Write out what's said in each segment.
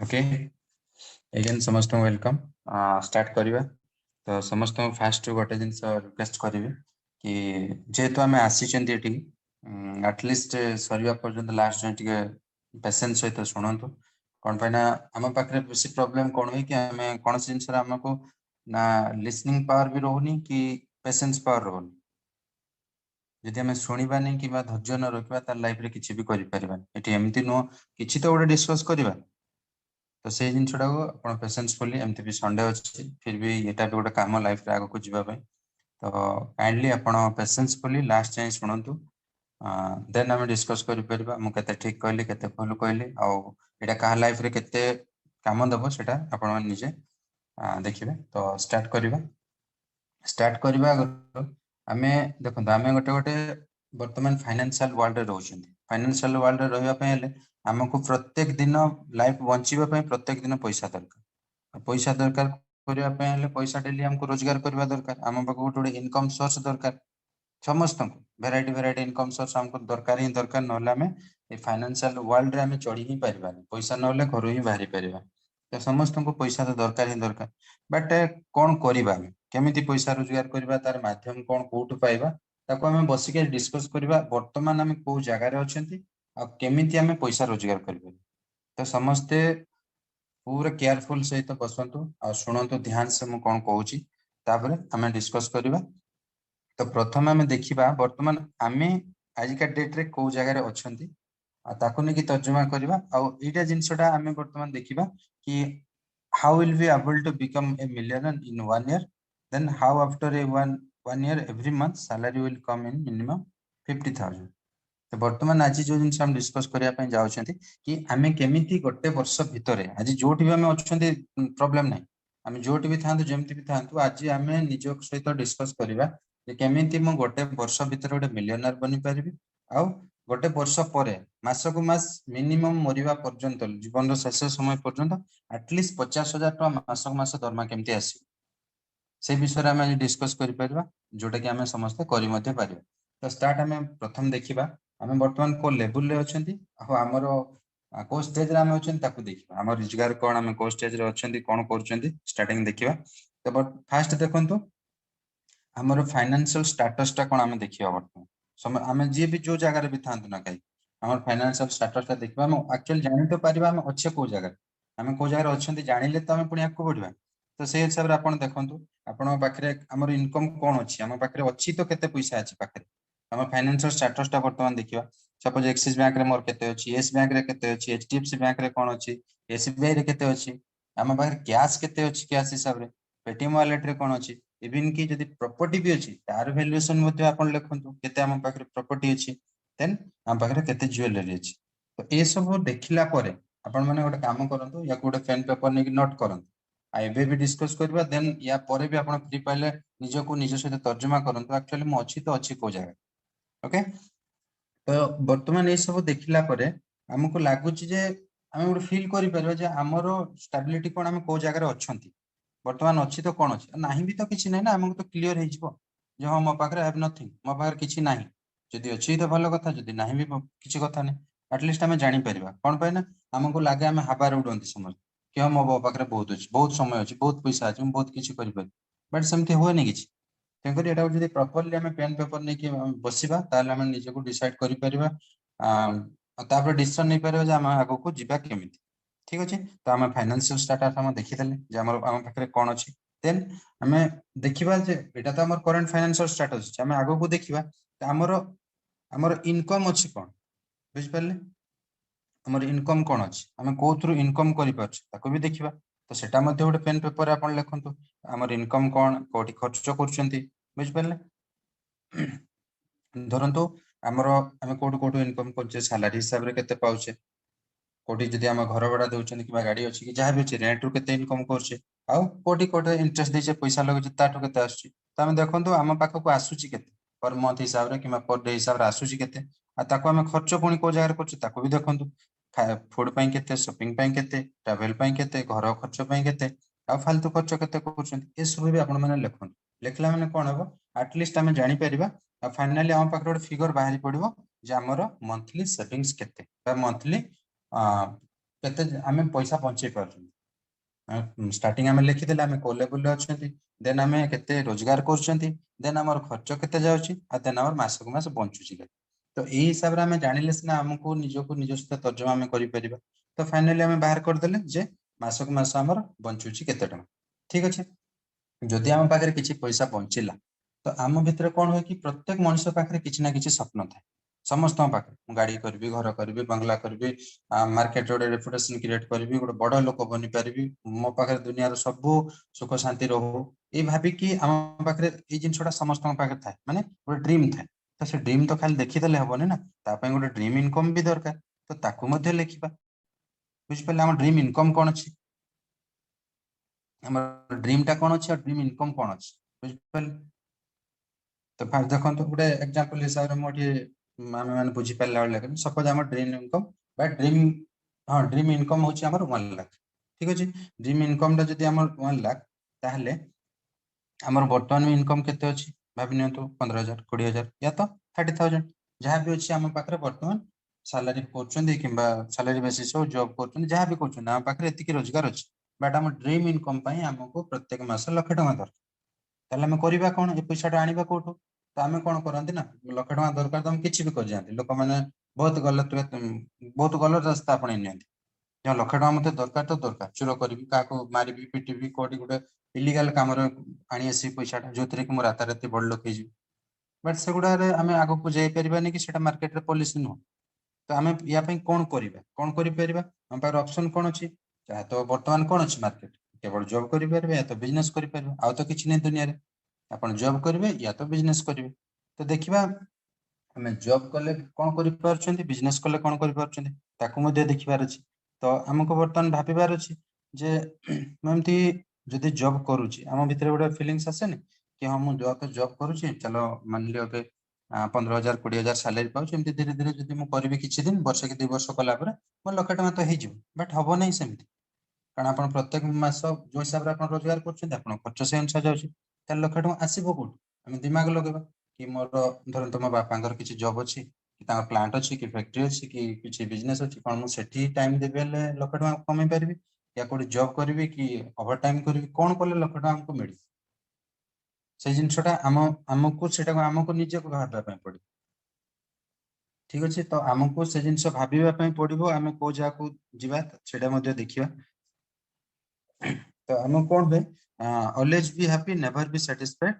Okay eigen समस्त welcome start करिवा तो समस्त फास्ट गोटे जिनस रिक्वेस्ट करिवे कि जेहेतु आम आसीचंती एठी एटलिस्ट सरिया पर्यंत लास्ट जाय टिके पेशेंस सहित शुणंतु कोन पैना आम पाखरे बेसी प्रॉब्लम कोन होई कि आमे कोन जिनस हमको ना लिसनिंग पावर भी रहउनी कि पेशेंस पावर रहउनी जदि आम शुणबानी कि धैर्य न रखा तार लाइफ रे किछि भी करि परिबानी एठी एमती नो किछि तो गोटे डिस्कस करिबा तो से जिनसटा को आप पेशेंसफुली एमती भी संडे अच्छी फिर भी यहाँ भी गोटे कम लाइफ रे आगे को जीवाई तो काइंडली आप पेशेंसफुली लास्ट जाए शुणु देन आम डिस्कस कर ठीक कहली के भूल कहली आईटा क्या लाइफ रे केते काम दब से निजे देखिए तो स्टार्ट करवा आम देखो आम गोटे गोटे बर्तमान फाइनेंशियल वर्ल्ड रोचे फाइनेंशियल वर्ल्ड रही आमको प्रत्येक दिन लाइफ बचाई प्रत्येक दिन पैसा दरकार पैसा दरकार करने पैसा डेली हमको रोजगार करवा दरकार आम पाक गोटे इनकम सोर्स दरकार समस्त भेराइटी भेराइटी इनकम सोर्स हमको दरकार ही दरकार ना फाइनेंशियल वर्ल्ड रे आम चढ़ी ही पारिबानी पैसा ना घर ही बाहरी पारिबा तो समस्त को पैसा तो दरकार ही दरकार बट कौन करवा केमिति पैसा रोजगार करवा तार माध्यम कौन कौटू पाइबा ताको आम बसिक डिस्कस करवा वर्तमान आम कौ जगार अच्छा केमिति आम पैसा रोजगार करें तो समस्ते पूरा केयरफुल सहित बसतु आ शुणु ध्यान से मुझे कौन कहूँ आम डिस्कस करवा तो प्रथम आम देखा वर्तमान आम आजिका डेट रे कौ जगार अच्छा ताकू नहीं तर्जमा करवा आईटा जिनसटा आम वर्तमान देखा कि how will we able to become a millionaire in 1 year then how after a one year every month salary will come in minimum 50,000 तो वर्तमान आज जो जिन हम डिस्कस करने जाऊँ कि आम केमी गोटे वर्ष भितर आज जो भी आम अच्छा प्रोब्लेम ना आम जो भी था जमी भी था आज आम निज सहित डिस्कस करवा केमी मु गोटे वर्ष भितर गोटे मिलियनर बनी पारि आउ गोटे वर्ष पर मासक मास मिनिमम मरवा पर्यंत जीवन शेष समय पर्यंत एटलिस्ट 50,000 टका मासक मास दरमा केमती आसी से विषय में डिस्कस कर जोटा कि आम समस्त कर तो स्टार्ट आम प्रथम देखा आम बर्तमान को लेवल रे अच्छा आमर को स्टेज रे आम अच्छा देखा आम रोजगार कौन आम को स्टेज रे अच्छा कौन कर स्टार्टिंग देखा तो फास्ट देखो आमर फाइनेंशियल स्टेटस टा कौन आम देखा बर्तमान आम जी भी जो जगार भी था ना कहीं आम फाइनेंशियल स्टेटस टा देखा एक्चुअली जानी तो पार आम अच्छे कौ जगह आम कौ जगह अच्छा जानिले तो आम पुणी आगे बढ़ा तो से हिसाब से आप देखो आपण पाखे आमर इनकम कौन अच्छी आम पाखे अच्छी तो केते पैसा अच्छी पाखे आम फाइनेंशियल स्टेटस टा बर्तमान देखा सपोज एक्सिस बैंक रे मोर केते अछि येस बैंक रे केते अछि एचडीएफसी बैंक रे कोन अछि एसबीआई रे केते अछि आम पाखे कैश केते अछि कैश हिसाब रे पेटीएम वॉलेट रे कोन अछि इवन कि जदि प्रॉपर्टी भी अछि तार वैल्यूएशन मध्ये आपण लिखंतु केते आम पाखे प्रॉपर्टी अछि देन आम पाखे केते ज्वेलरी अछि तो ए सब देखिला परे आपण माने गोटे काम करंतु या गोटे पेन पेपर नै नोट करंतु आ एबे भी डिस्कस करबा देन या परे भी आपण फ्री पाइले निजको निज सहित तर्जुमा करंतु एक्चुअली मो अछि तो अछि को जगह ओके तो वर्तमान ये सब देखिला परे हमको लागुची जे आम गोटे फिल करि परबा जे हमरो स्टेबिलिटी कोन आम को जगह रे अछंती वर्तमान अछि तो कोन अछि नाही भी तो किछि नै ना हमको तो क्लियर हे जिवो जे हां मो पाखरे हैव नथिंग मो पाखरे किछि नाही जदि अछि तो भलो कथा जदि नाही भी किछि कथा नै एटलिस्ट आम जानि परबा कोन पय ना हमको लागे आम हाबार उडंती समझ कि हां मो पाखरे बहुत अछि बहुत समय अछि बहुत पैसा अछि हम बहुत किछि करि पर बट सेमति होय नै किछि तेकर एटा जदि प्रॉपर्ली आम पेन पेपर नै कि बसिबा ताले आम निजे को डिसाइड करि परबा तापर डिसीजन नै परबा जे आम आगो को जिबा केमिति ठीक अछि तो आम फाइनेंशियल स्टेटस हम देखि देले जे आम पाखरे कोन अछि देन आम देखिबा जे एटा तो हमर करंट फाइनेंशियल स्टेटस अछि आम आगो को देखिबा हमर हमर इनकम अछि कोन बुझ परले हमर इनकम कोन अछि आम को थ्रू इनकम करि परछ ताको भी देखिबा तो सेटा मध्ये गोटे पेन पेपर आपण लिखंतु हमर इनकम कोन कोठी खर्च करछंती बुझ परले धरंतु आमर आम कोठू कोठू इनकम करछे सैलरी हिसाब रे केते पाउछे कोठी जदि आम घर भड़ा दउछन कि गाड़ी अछि कि जहाँ भी अछि रेंट रू केते इनकम करछे आउ कोठी कोठे इंटरेस्ट देछे पैसा लगछे ताठू केते आछी त आम देखंतु आम पाखो को आसुची केते पर मंथ हिसाब रे कि पर डे हिसाब रे आसुची केते आ ताको आम खर्च पुणी को जगह करछे ताको भी देखंतु फूड पई केते शॉपिंग पई केते ट्रैवल पई केते घर खर्च पई केते आ फालतू खर्च केते करछन ए सब भी आपण माने लिखन लिखला माने कोन हबो एटलिस्ट आम जानि परिबा आ फाइनली आम पाखरे गोटे फिगर बाहरी पड़िबो जे हमर मंथली सेविंग्स केते बा मंथली केते आमे पैसा बंचे पारछन स्टार्टिंग आमे लिखिदेले आमे को लेवल रे अछंती देन आमे केते रोजगार करछंती देन हमर खर्च केते जाउची आ देन हमर मासक मास बंचुची तो एई हिसाब रे आमे जानिले सिना हमको निजको निज सहित तर्जमा आमे करि परिबा तो फाइनली आमे बाहर कर देले जे मासक मास हमर बंचुची केते टका ठीक अछि जदि आम पाखरे किछि पैसा बंचिला तो आम भितर कोन होय कि प्रत्येक मनुष्य पाखरे किछि ना किछि स्वप्न थाए समस्त पाखरे गाड़ी करबी घर करबी बंगला करबी मार्केट रे रेपुटेशन क्रिएट करबी गोटे बड़ लोक बनि पारबी मो पाखरे दुनिया रो सब सुख शांति रहू ए भाबी कि आम पाखरे ए जिंसटा समस्त पाखरे थाए माने गोटे ड्रीम थाए तो से ड्रीम तो खाली देखिदेले हबनी ना ता पय गोटे ड्रीम इनकम भी दरकार तो ताकू मध्ये लेखिबा बुझ पले हम ड्रीम इनकम कोन अछि हमर ड्रीम टा कोन अछि और ड्रीम इनकम कोन अछि बुझ पले तो फास्ट देखो तो गोटे एग्जांपल हिसाब रे मोठी माने माने बुझी पाला लगे सपोज हमर ड्रीम इनकम बा ड्रीम हां ड्रीम इनकम होछि हमर 1 लाख ठीक अछि ड्रीम इनकम दा जदि हमर 1 लाख ताहले हमर वर्तमान में इनकम केते अछि भाबि नियंतु 15000 20000 या तो 30000 जहां भी अछि हम पाखरे वर्तमान सैलरी करछन किंबा सैलरी बेसिस हो जॉब करछन जहां भी करछन हम पाखरे एतिकी रोजगार अछि बट हम ड्रीम इनकम पई हमको प्रत्येक मास लाख टका दर ताले हम करिबा कोन ए पैसा आनिबा कोठो तो आम कौन करती ना लाख टका दरकार तो हम किसी भी कर जाते लोक मैंने बहुत गलत रास्ता आपणे नियंती जो लाख टका मते दरकार तो दरकार चोर करी क्या मारिबी पिटिबी कोडी गुटे इलीगल काम आनी आसी पैसा जो कि मो राताराति बड़ लोक बट से गुड़ा आम आग को जाई परिबानी कि सेटा मार्केट रे पॉलिसी नुह तो आम या कौन करबा कौन करि परिबा हम पार ऑप्शन कौन अछि चाहे तो वर्तमान कौन अछि मार्केट केवल जॉब करि परिबे या तो बिजनेस करि परिबे आ तो किछि नै दुनिया रे अपन जॉब करिवे या तो बिजनेस करिवे तो देखिबा हमें जॉब कले कौन करि पारछंती बिजनेस कले कौन करि पारछंती ताकू मध्ये देखिबार अछि तो हमको वर्तमान भाबिबार अछि जे एमती जदि जॉब करूची हम भितर गोटे फीलिंग्स आसेनी कि हम मु जॉब करूची चलो मान लियो के 15000 20000 सैलरी पाउछ एमती धीरे धीरे जदि मु करबी किछि दिन वर्ष के 2 वर्ष कला पर मो लाख टका तो हेजिव बट हबो नै सेमती कारण आपण प्रत्येक मास जो हिसाब रे आपण रोजगार करछंती आपण खर्च से अनुसार जाउची त लाख टका आसीबो कोड हम दिमाग लगेबा कि मोर धरन तुम बापांकर किछि जॉब अछि कि तांकर प्लांट अछि कि फैक्ट्री अछि कि किछि बिजनेस अछि कोन मु सेठी टाइम देबे ले लाख टका कमाई परबी या कोडी जॉब करबी कि ओवर टाइम करबी कोन कोले लाख टका हमको मिली से जिनसटा हमको सेटा हमको निजे को भाबा पय पड़ी ठीक अछि तो हमको से जिनस भाबिबा पय पड़िबो आमे को जा को जिबा सेटा मध्ये देखिबा तो हम कोन बे always be happy never be satisfied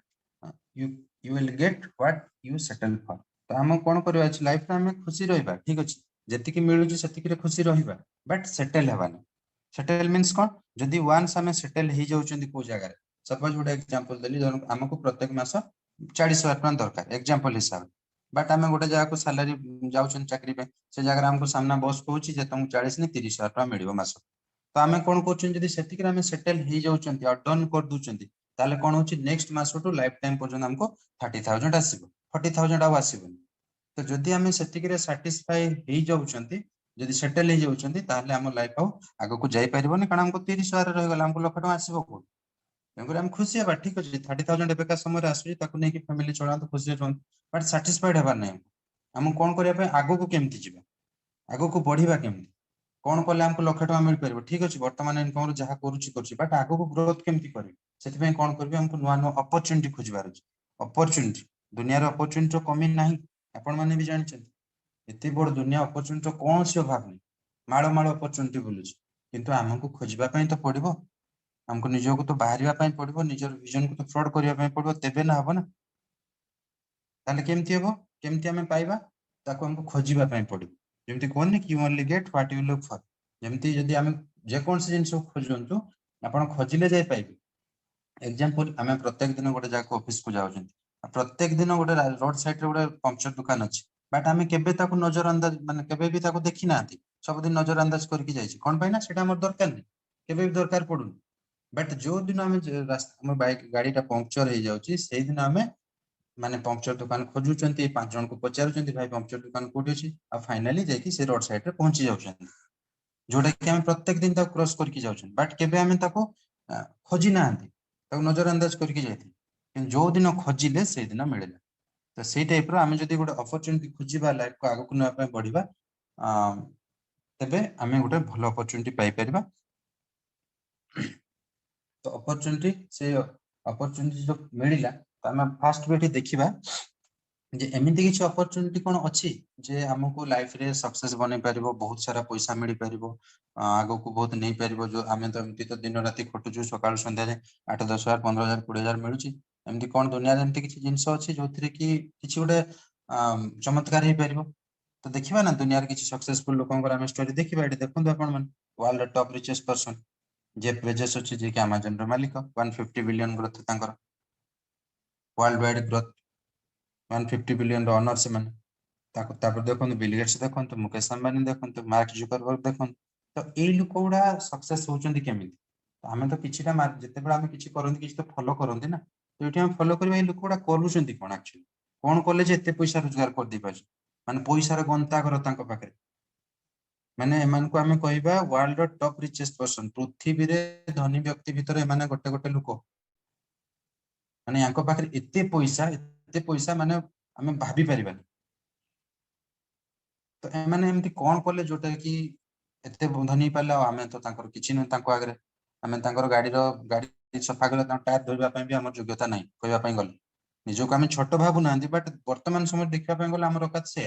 you you will get what you settle for तो हम कोन करबा अछि लाइफ रे हम खुशी रहबा ठीक अछि जति मिलू सेतिक खुशी रहिबा बट सेटल हेबानी सेटल मीन्स कोन जदि वंस हमें सेटल हो जाउछंदी को जगह सपोज गोटे एग्जांपल देली हमको प्रत्येक मास 40000 टका दरकार एग्जांपल हिसाब बट आम गोटे जगह को सैलरी जाउछन चाकरी पे से जगह हमको सामना बॉस कहूची जे तुमको 40 नहीं 30,000 टका मिलिबो मास तो आम कौन कर जदि सेतिक आम सेटल हो जाउछंती और डन कर दूछंती ताले कौन होची नेक्स्ट मास टू लाइफ टाइम पर्यंत हमको 30,000 आसीबो 40,000 आ आसीबो तो जदि आम सेतिक रे सैटिस्फाई हो जाउछंती जदि सेटल हो जाउछंती ताले हम लाइफ आउ आगो को जाई परिबोनी कारण हमको 30,000 रह गला हमको लाख टका आसीबो को तेणुकर हम खुशी हेबा ठीक अछि 30,000 एବେका समय आसुची ताकू नेकी फैमिली चलातो खुशी रहन बट सैटिस्फाइड हेबार नै हम कोन करिया पे आगो को केमति जिबा आगो को बढ़िबा केमति कोन कले हमको लाख टका मिल परिबो ठीक अछि वर्तमान इनकम रो जहा करूची करची बट आगो को ग्रोथ केमति करी सेति पे कोन करबी हमको नुवा नुवा अपॉर्चुनिटी खोजबार अछि अपॉर्चुनिटी दुनिया रो अपॉर्चुनिटी रो कमी नाही आपण माने भी जानछन एते बड़ दुनिया अपॉर्चुनिटी रो कोन से अभाव नै माळो माळो अपॉर्चुनिटी बोलुची किंतु हमको खोजबा पय तो पड़िबो हमको निजो को तो बाहरिया पय पड़िबो निजर विजन को तो फ्रॉड करिया पय पड़िबो तेबे ना हबो ना ताले केमति हेबो केमति हमें पाइबा ताको हमको खोजिबा पय पड़िबो जेमति कोन कि you only get what you look for जेमति जदि हम जे कोन से जिंस खोजंतु आपण खोजिले जाय पाइबे एग्जांपल हमें प्रत्येक दिन गोटे जाक ऑफिस को जाउछंती प्रत्येक दिन गोटे रोड साइड रे गोटे पंक्चर दुकान अछि बट हमें केबे ताको नजर अंदाज माने केबे भी ताको देखि नाथि सब दिन नजर अंदाज करके जाइछि कोन पय ना सेटा हमर दरकार नै केबे भी दरकार पडुन बट जो दिन हमें रास्ता हम बाइक गाड़ीटा पंक्चर हो जाउछि सेहि दिन हमें माने पंक्चर दुकान खोजुचंती 5 जन को पचारुचंती भाई पंक्चर दुकान कोठी अछि आ फाइनली जाकी से रोड साइड रे पहुंची जाउछंती जोटा कि हम प्रत्येक दिन तक क्रॉस करके जाउछन बट केबे हमें ताको खोजी नाहंती ताको नजर अंदाज करके जाइथि कि जो दिन खोजिले से दिन मिलेला तो सेई टाइप रो हमें जदी गोटे अपॉर्चुनिटी खोजिबा लाइफ को आगु को न बढ़िबा तेबे आमे गोटे भल अपॉर्चुनिटी पाई परिबा। तो अपॉर्चुनिटी से अपॉर्चुनिटी जो मिलिला तो आमे फास्ट बेटी देखिबा जे एमिति किछि अपॉर्चुनिटी कोन अछि जे हमको लाइफ रे सक्सेस बने परिबो, बहुत सारा पैसा मिली परिबो, आगो को बहुत नहीं परिबो। जो आमे तो एमती तो दिन राति खटुचु सकाळ संध्या रे 8-10,000 15,000 20,000 मिलुची। एमती कोन दुनिया रे एमती किछि जिंस अछि जोथिरे कि किछि गोटे चमत्कार हे परिबो। तो देखिबा ना दुनिया रे किछि सक्सेसफुल लोकंकर आमे स्टोरी देखिबा। एठी देखंतु आपण मन world top richest person Jeff Bezos अछि जे कि अमेज़न रो मालिक 150 बिलियन ग्रोथ तांकर वर्ल्ड वाइड ग्रोथ 150 बिलियन रो ओनर से माने तापर देखो बिल गेट्स देखो मुकेश अंबानी देखो मार्क जुकरबर्ग देखो। तो एई लोक गुडा सक्सेस होचंदी केमिति आमे तो किछिटा जते बेला आमे किछि करंती किछि तो फॉलो करंती ना। तो एठी हम फॉलो करबा ए लोक गुडा करूचंदी कोन एक्चुअली कोन कॉलेज जे एते पैसा रोजगार कर दी पाछ माने पैसा रो गंता कर तांको पाखे माने एमान को आमे कहबा वर्ल्ड टॉप रिचेस्ट पर्सन पृथ्वी रे धनी व्यक्ति भितर एमाने गोटे गोटे लोक माने यांको पाखे एते पैसा माने आमे भाबी परिबानी। तो एमाने एमती कोन कले जोटा कि एते धनी पाला आमे तो तांकर किछि न तांको आगरे आमे तांकर गाड़ी सफा करला टायर धोइबा पय भी हमर योग्यता नाही कहबा पय गले निजो को आमे छोट भाबु नांदी बट वर्तमान समय देखबा पय गले हमर औकात से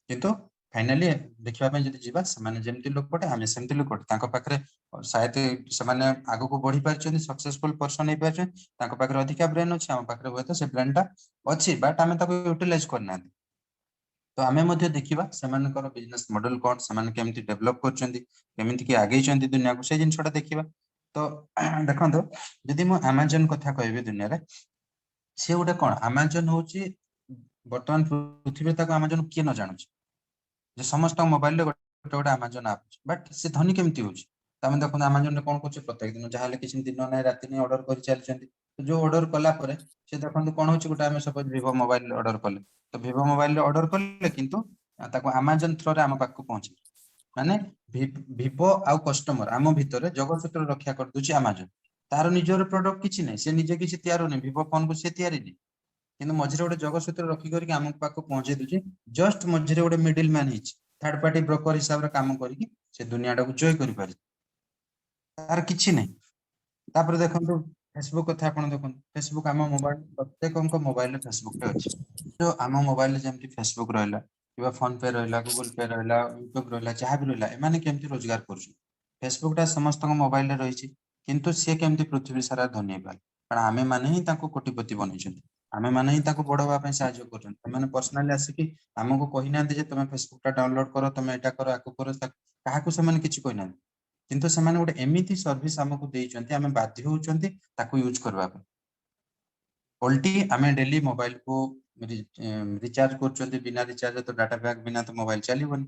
किंतु फाइनली देखबा पय जदी जीवा समान जेमती लोक पटे आमे सेमती लोक पटे तांको पाखरे शायद समान आगो को बढ़ी पारछन सक्सेसफुल पर्सन हे पारछन तांको पाखरे अधिका ब्रेन अछि हम पाखरे होय तो से ब्रेन टा अछि बट आमे ताको यूटिलाइज करना। तो आमे मध्य देखिबा सेमानकर बिजनेस मॉडल कोन सेमान केमती डेवलप करछन्ती केमिति कि आगे छन्ती दुनिया को से जिनसटा देखिबा। तो देखंतो जदि मो अमेज़न कथा कहबे दुनिया रे से गोटे कोन अमेज़न होची वर्तमान पृथ्वी तक अमेज़न के न जानुछ जे समस्त मोबाइल रे गोटे गोटे अमेज़न ऐप बट से धनी केमती होची तमे देखो अमेज़न रे कोन करछ प्रत्येक दिन जहाले किछि दिन नै राति नै ऑर्डर कर चलछन्ती। तो जो ऑर्डर कला परे से देखंतु कोन होची गोटे आमे सपोज vivo मोबाइल ऑर्डर कले तो vivo मोबाइल रे ऑर्डर कले किंतु ताको अमेज़न थ्रू रे हम पाखु पहुंचे माने vivo आउ कस्टमर आम भितर जगत रक्षा कर दुची अमेज़न तार निजर प्रोडक्ट किछि नै से निजे किछि तयार नै vivo फोन को से तयारी नै किंतु मझिरे गोटे जगत सूत्र रखी करके आम पाखु पहुंचे दुची जस्ट मझिरे गोटे middle man hitch third party broker हिसाब रे काम करके से दुनिया टाको जॉय करि पारि तार किछि नै। तापर देखंतु फेसबुक कथा आपण देखंतु फेसबुक आम मोबाइल प्रत्येक मोबाइल रे फेसबुक टे अछि जो आम मोबाइल रे जेमति फेसबुक रहला किबा फोन पे रहला गूगल पे रहला यूट्यूब रहला जहां भी रहला एमाने केमति रोजगार करछु फेसबुक टा समस्त मोबाइल रे रहिछि किंतु से केमति पृथ्वी सारा धनी हेबा कारण आमे माने ही ताको कोटिपति बनैछन आमे माने ही ताको बडवा पय सहाय्य करछन एमाने पर्सनली आसिकी हमको कहि नांती जे तमे फेसबुक टा डाउनलोड करो तमे एटा करो आकु करो काहाकू से माने किछि कहि नांती किंतु से माने गोटे एमिति सर्विस हमको देइछन्ती आमे बाध्य होउछन्ती ताको यूज करबा पय उल्टी आमे डेली मोबाइल को रिचार्ज करछन्ती बिना रिचार्ज तो डाटा पैक बिना तो मोबाइल चलिबनी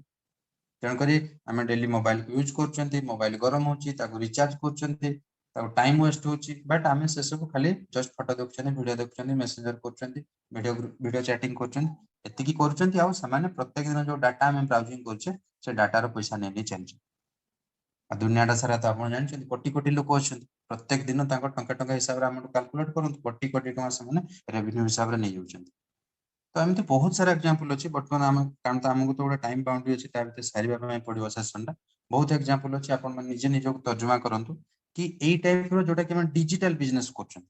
तेणु करी आमे डेली मोबाइल को यूज करछन्ती मोबाइल गरम होची ताको रिचार्ज करछन्ती ताको टाइम वेस्ट होची बट आमे से सब खाली जस्ट फोटो देखछन्ती वीडियो देखछन्ती मैसेंजर करछन्ती वीडियो चैटिंग करछन्ती एतिकी करछन्ती आ समान प्रत्येक दिन जो डाटा आमे ब्राउजिंग करछे से डाटा रो पैसा नै नै चलछि आ दुनियाटा सारा तो आपण जानछन्ती कोटी कोटी लोक अछन्ती प्रत्येक दिन ताको टंका टंका हिसाब रे हमन कैलकुलेट करंतु कोटी कोटी टंका समान रेवेन्यू हिसाब रे नै जाउछन्ती। तो एमती बहुत सारा एग्जांपल अछि वर्तमान आम कारण तो हमको तो गोटे टाइम बाउंड्री अछि ता भीतर सारिबा पय पडिबो सेशन टा बहुत एग्जांपल अछि आपण मन निजे निजो तर्जुमा करंतु कि एई टाइप रो जोटा कि हम डिजिटल बिजनेस करछन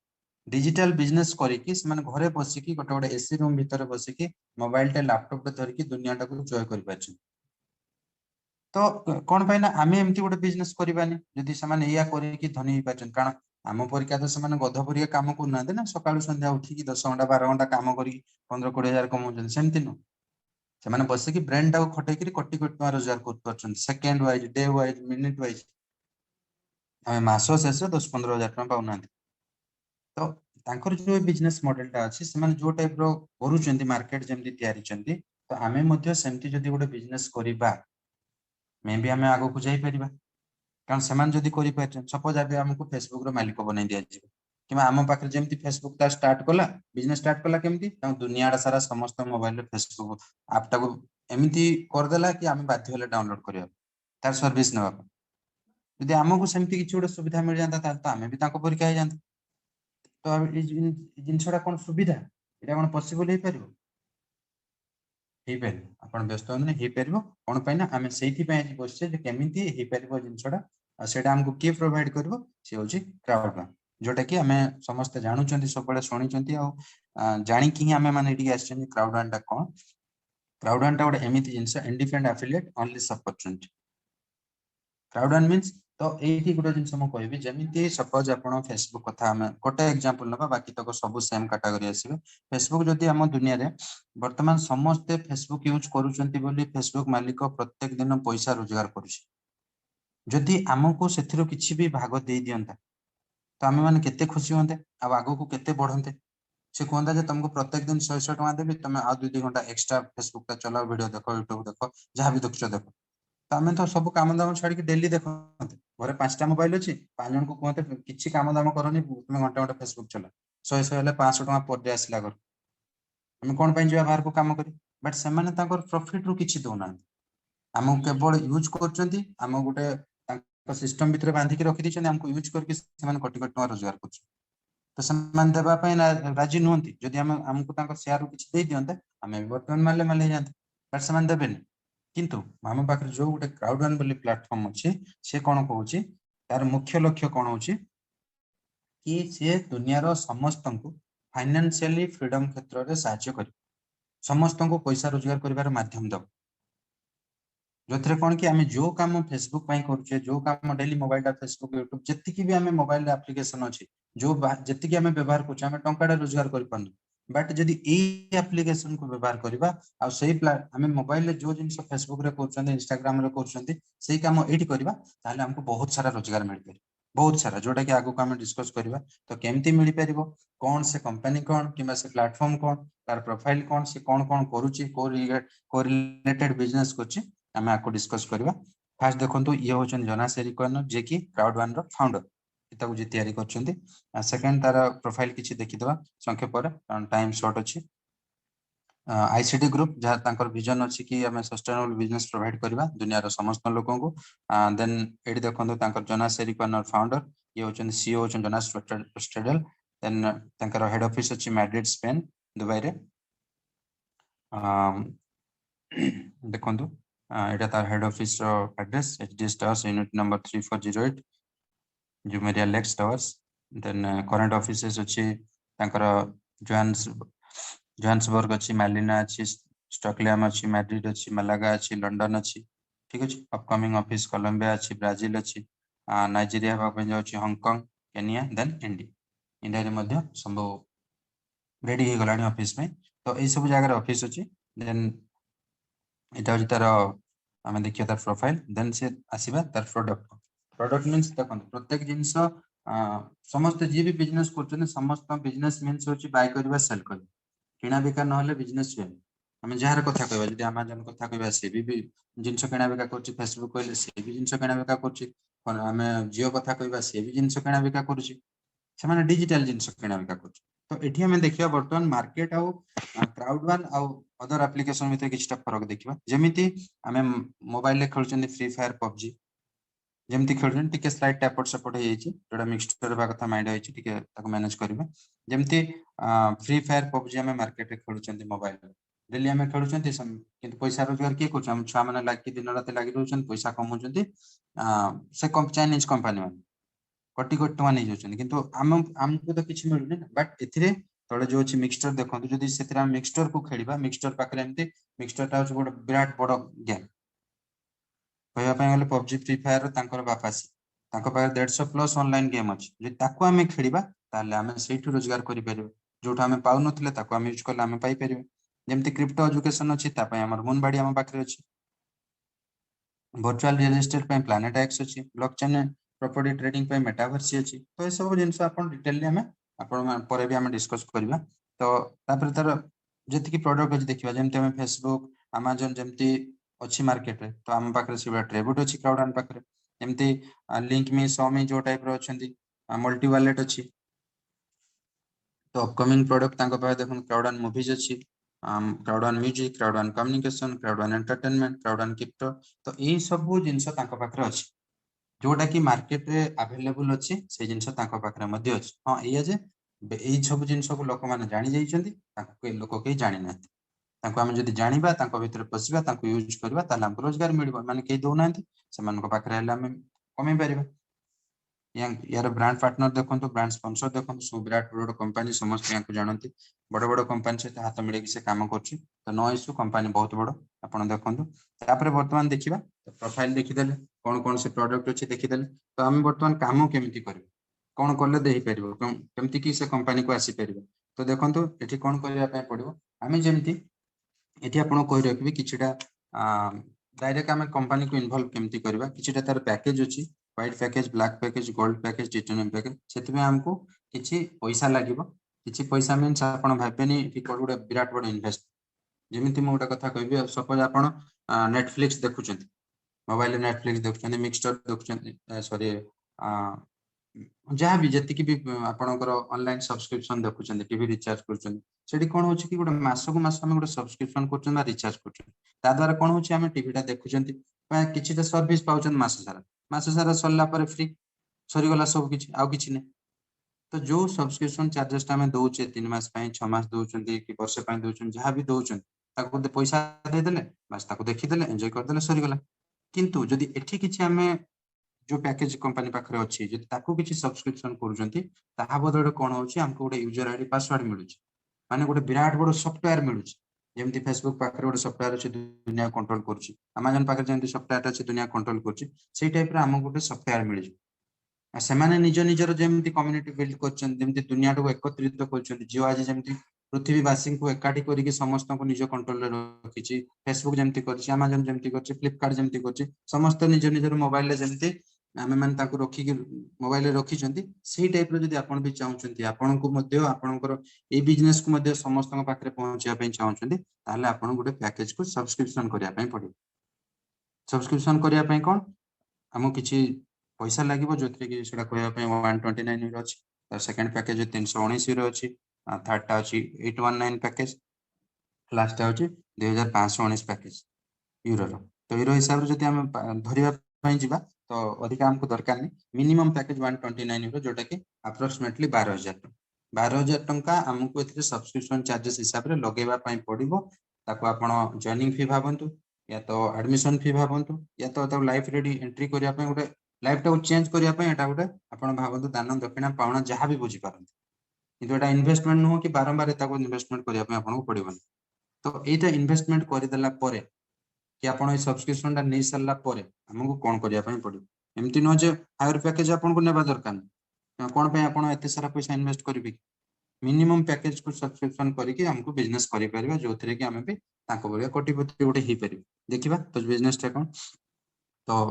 डिजिटल बिजनेस करिकि समान घरे बसिकी गोटे गोटे एसी रूम भीतर बसिकी मोबाइल टे लैपटॉप टे धरिकी दुनिया टाको जॉय करि पाछन। तो कोन पाइना आमे एमती गोटे बिजनेस करबानी जदि समान एया करिकि धनी हे पाछन कारण आम परिका तो समान गध परिया काम करना ना सकाळु संध्या उठिकी 10 घंटा 12 घंटा काम करी 15-20 हजार कमाउछन सेमती नु से बसिकी ब्रेन टाको खटेकरी कोटी कोटी टका रोजगार कर पारछन second wise day wise minute wise आमे मासो शेष 10-15 हजार टका पाउना तो तांकर जो बिजनेस मॉडल टा अछि समान जो टाइप रो करूचंती मार्केट जेमती तयारी चंती तो आमे मध्य सेमती जदि गोटे बिजनेस करिबा मे भी आमे आगो को जाई परिबा कारण समान जदि करि पाछन सपोज आबे हमको फेसबुक रो मालिक बनै दिया जिवो किमा आम पाखरे जेमती फेसबुक ता स्टार्ट कला बिजनेस स्टार्ट कला केमती दुनिया सारा समस्त मोबाइल रे फेसबुक ऐप टाको एमिति कर देला कि आमे बाध्य होले डाउनलोड करिया तार सर्विस नवा यदि हमको सेमती किछि गोटे सुविधा मिल जाता त आमे भी ताको परिका हे जानता तो ए जिनसटा कोन सुविधा एटा कोन पॉसिबल हे परिबो हे पर आपण व्यस्त होने हे परबो कोन पे ना हमें सेठी पे आज बसछे जे केमिति हे परबो जिंसडा सेटा हमको के प्रोवाइड करबो से होची क्राउड वन जोटा कि हमें समस्त जानू चंदी सब बळे सुनी चंदी आ जानि कि हमें माने एठी आछन क्राउड वन टा कोन क्राउड वन टा गोटे एमिति जिंस independent affiliate only opportunity crowd one means तो एठी गोटे जिंस म कहबी जेमिति सपोज आपण फेसबुक कथा हमें गोटे एग्जांपल नबा बाकी तक सब सेम कैटेगरी आसीबे फेसबुक जदि हम दुनिया रे वर्तमान समस्त फेसबुक यूज करूचंती बोली फेसबुक मालिक प्रत्येक दिन पैसा रोजगार करूची जदि हमको सेथिरो किछि भी भाग दे दियंता तो आम मैंने केते खुशी होते आगो को केते बढ़ते से कहता है तुमको प्रत्येक दिन 100 टका देवी तुम आ 2 घंटा एक्सट्रा फेसबुक चलाओ वीडियो देखो यूट्यूब देखो जहाँ भी देखो देखो तो आम तो सब काम दाम छाड़ी डेली देखते घर 5टा मोबाइल अच्छी 5 जन को कहते किसी काम दाम करनी तुम घंटा घंटा फेसबुक चला 100 500 टका पर डे आसला घर आम कौन जा बाहर को कम कर बट से प्रॉफिट रु किसी दौना आमको केवल यूज कर गोटे सिस्टम भीतर बांधिक रखी हमको यूज करके कोटी कोटी टका रोजगार कर तो सम्मान देवाई राजी नुहति जदि आमको शेयर किसी दे दिंते आम बर्तमान माले माले जाते बट से देवे किंतु आम पाखे जो गोटे क्राउड वन बोली प्लेटफॉर्म अच्छी से कौन कौच तार मुख्य लक्ष्य कौन हो कि सी दुनिया समस्त को फाइनेंशियली फ्रीडम क्षेत्र में साहाय्य कर समस्त को पैसा रोजगार कर माध्यम दब जो कौन कि आम जो कम फेसबुक करुचे जो कम डेली मोबाइल फेसबुक यूट्यूब जी भी आम मोबाइल एप्लिकेशन अच्छी जो जी आम व्यवहार कर टंका रोजगार कर बट जदि एप्लिकेशन को व्यवहार करवा आम मोबाइल जो जिन फेसबुक इंस्टाग्राम कर कम ये करवा हमको बहुत सारा रोजगार मिल पार बहुत सारा जोटा कि आगो आम डिस्कस करवा तो केमती मिल पार कौन से कंपनी कौन कि प्लेटफॉर्म कौन तार प्रोफाइल कौन से कौन कौन को रिलेटेड बिजनेस कर आम आपको डिस्कस करवा फास्ट देखो ये हूँ जोनास एरिकॉन जे कि क्राउड वन रो फाउंडर जी तैयारी कर सेकेंड तार प्रोफाइल किसी देखीदे संक्षेप टाइम शॉर्ट अच्छी आईसीटी ग्रुप जहाँ विजन अच्छी कि आम सस्टेनेबल बिजनेस प्रोवाइड करवा दुनिया समस्त लोक देन ये देखो जोनास एरिकॉन फाउंडर ये हूँ सीईओ हूँ Jonas Stradal then head office अच्छी मैड्रिड स्पेन दुबई रे देखो यहाँ तार head office address HDS towers unit number 3408 Jumeirah lakes towers then current offices अच्छी जोहान्सबर्ग अच्छी मैलिना अच्छी स्टॉकहोल्म अच्छी मैड्रिड अच्छी मालागा अच्छी लंडन अच्छी ठीक अच्छे अपकमिंग ऑफिस कोलंबिया अच्छी ब्राजिल अच्छी नाइजीरिया जाऊँगी हांगकांग केनिया देन इंडिया रे सब रेडी हो गला ऑफिस में तो यही सब जगह ऑफिस अच्छी देन यहाँ हूँ तार आम देखिए तार प्रोफाइल देन से आसवा तार प्रोडक्ट मीन्स देखो प्रत्येक जिनस समस्त जी भी बिजनेस कर समस्त बिजनेस मीन्स हूँ बाय करवा सेल कर किना बिका ना बिजनेस हुए आम जार कथा कहवा जब आमाजन कथा कहवा सी भी जिनस किना बिका कर फेसबुक कहले सी भी जिनस किना बिका कर जिओ कथा कहवा सी भी जिनस किना बिका कर डिजिटल जिनस किना बिका कर तो ये आम देखा बर्तमान मार्केट आउ क्राउड वन आउ अदर एप्लिकेशन भितर किछटा फरक देखा जमीती आम मोबाइल खेलुं फ्री फायर पबजी जमती खेलुं टे स्लाइड एपट सेपट हो जोटा मिक्सचर कथा माइंड होती मैनेज करेंगे जमती फ्री फायर पबजी आम मार्केट में खेलुं मोबाइल डेली आम खेलुं कि पैसा रोजगार किए कर छुआ मैंने लगे दिन रात लगी रोच पैसा कमाऊँ से चाइनीज कंपनी मैंने कोटी कोटी टका नहीं जाऊँ किंतु आमको तो किसी मिलूनी ना बट ए तले जो अच्छी मिक्सचर देखो जदि से मिक्सचर को खेल मिक्सचर पाखे एमती मिक्सचर गोटे विराट बड़ गेम कहवाई पबजी फ्री फायर बापा सी पाखे 150+ ऑनलाइन गेम अच्छी आम खेला आम से रोजगार करें जो आम पाऊन आम यूज कले आम पाइपर जमी क्रिप्टो एजुकेशन अच्छी मुनबाड़ी आम पाखे अच्छी virtual real estate planet x अच्छी ब्लॉकचेन प्रॉपर्टी ट्रेडिंग मेटावर्स अच्छी तो ये सब जिन डिटेल आम डिस्कस करवा तो तार जी प्रोडक्ट अच्छी देखा जमी फेसबुक अमेजन जमी अच्छी मार्केट रे तो आम पाखे से ट्रेब्यूट अच्छी क्राउड वन पाखे एमती लिंक मी समी जो टाइप अच्छा मल्टी वॉलेट अच्छी तो अपकमिंग प्रोडक्ट देखो क्राउड वन मूवीज अच्छी crowd one music crowd one communication crowd one entertainment crowd one crypto तो यही सब जिनस पाखे अच्छी जोटा कि मार्केट रे अवेलेबल अच्छी से जिनस पाखे अच्छी हाँ ये जे यही सब जिन को लोक मैंने जानी जाइए लोक कहीं जानी ना तांको आमे जदि जानिबा तांको भितर पसिबा तांको यूज करबा ताले हमको रोजगार मिलबो माने केही दउनांती सेमानको पाखरे आले आमे कमे परिबा यार ब्रांड पार्टनर देखो ब्रांड स्पॉन्सर देखो सब विराट बड़ कंपनी समस्त यहाँ जानती बड़ बड़ कंपनी सहित हाथ मिले से काम कर नो इश्यू कंपनी बहुत बड़ आप देखते बर्तमान देखा प्रोफाइल देखीदे कौन कौन से प्रोडक्ट अच्छे देखीदे तो आम बर्तमान कम केमी कर कौन कले दे पार केमती कि से कंपनी को आसीपर तो देखो ये कौन करने पड़ो आम जमी ये आपको कही रखी किटा डायरेक्ट आम कंपनी को इनवल्व केमती करवा किटा तार पैकेज अच्छी white package black package gold package titanium package से आमको किसी पैसा लगे किसी पैसा मीन्स आप भावेनि गोटे विराट बड़ इनभेस्ट जमी मुझे गोटे कथा कह सपोज आप नेटफ्लिक्स देखुं मोबाइल नेटफ्लिक्स देखुं मिक्सचर देखुं सॉरी जहाँ भी जी भी आपंकर ऑनलाइन सब्सक्रिप्शन देखुं टीवी रिचार्ज कर कौन हो कि गोटे मसक मस गोटे सब्सक्रिप्शन कर रिचार्ज कर कौन हो टीवी देखुं कि सर्विस पाँच मस सारा सरला फ्री सरीगला सब किसी आउ कि नहीं तो जो सब्सक्रिप्शन चार्जेस आम दौचे 3 मास 6 मास दौरान कि वर्षे दौरान जहाँ भी दौरान पैसा देदेले बास देखीदे एंजॉय करदे सरीगला किंतु जदि एठी किछि आमे जो पैकेज कंपनी पाखरे अच्छी जदि ताकू किछि सब्सक्रिप्शन करूछंती ताहा बदले कोन होछि हमको गोटे यूजर आईडी पासवर्ड मिलुछि माने गोटे विराट बड़ सॉफ्टवेयर मिलुछि जेमती फेसबुक पाखरे गोटे सॉफ्टवेयर अछि दुनिया कंट्रोल करूछि अमेजन पाखरे जेमती सॉफ्टवेयर अछि दुनिया कंट्रोल करूछि सेही टाइप रे हमको गोटे सॉफ्टवेयर मिलुछि सेमाने निज निजर जेमती कम्युनिटी बिल्ड करछन जेमती दुनिया को एकत्रित करछन जियो आज जेमती पृथ्वीवासी को एकाठी करके समस्त को निज कंट्रोल रे रखिछि फेसबुक जेमती करछि अमेजन जेमती करछि फ्लिपकार्ट जेमती करछि समस्त निज निजर मोबाइल रे जेमती आमे मान ताको रखिक मोबाइल रे रखिछंती सेही टाइप रे जदि आपण भी चाहुछंती आपण को मध्य आपणकर ए बिजनेस को मध्य समस्त पाखरे पहुंचिया पई चाहुछंती ताले आपण गोटे पैकेज को सब्सक्रिप्शन करिया पई पड़िबो सब्सक्रिप्शन करिया पई कोन हमो किछि पैसा लागिबो जोथरे कि सेटा कहया पई 129 यूरो अछि तार सेकंड पैकेज 319 यूरो अछि थर्ड टा अछि 819 पैकेज लास्ट अछि 2519 पैकेज यूरो रो तो यूरो हिसाब रे जदि हम धरिबा पई जिबा तो अधिक हमको दरकार नहीं मिनिमम पैकेज 129 यूरो जोटा कि अप्रोक्सीमेटली 12000 12000 टंका हमको एथिरे सब्सक्रिप्शन चार्जेस हिसाब रे लगेबा पई पड़िबो ताको आपण जॉइनिंग फी भाबंतु या तो एडमिशन फी भाबंतु या तो लाइफ रेडी एंट्री करिया पई गोटे लाइफ टाको चेंज करिया पई एटा गोटे आपण भाबंतु दान दक्षिणा पावना जहाँ भी बुझी पारंतु किंतु एटा इन्वेस्टमेंट नुह कि बारंबार ताको इन्वेस्टमेंट करिया पई आपनको पड़िबो तो एटा इन्वेस्टमेंट करिदेला परे कि आपण सब्सक्रिप्शन टा नहीं सारा पर आमको कौन करने पड़ो एमती नुह जो हायर पैकेज आपको नेबा दरकार कौन पे आपण एते सारा पैसा इन्वेस्ट करेंगे मिनिमम पैकेज को सब्सक्रिप्शन करके हमको बिजनेस करें जो थे कि आम भी कोटिपति गोटे हो पार देखा तो बिजनेस टा कौन तो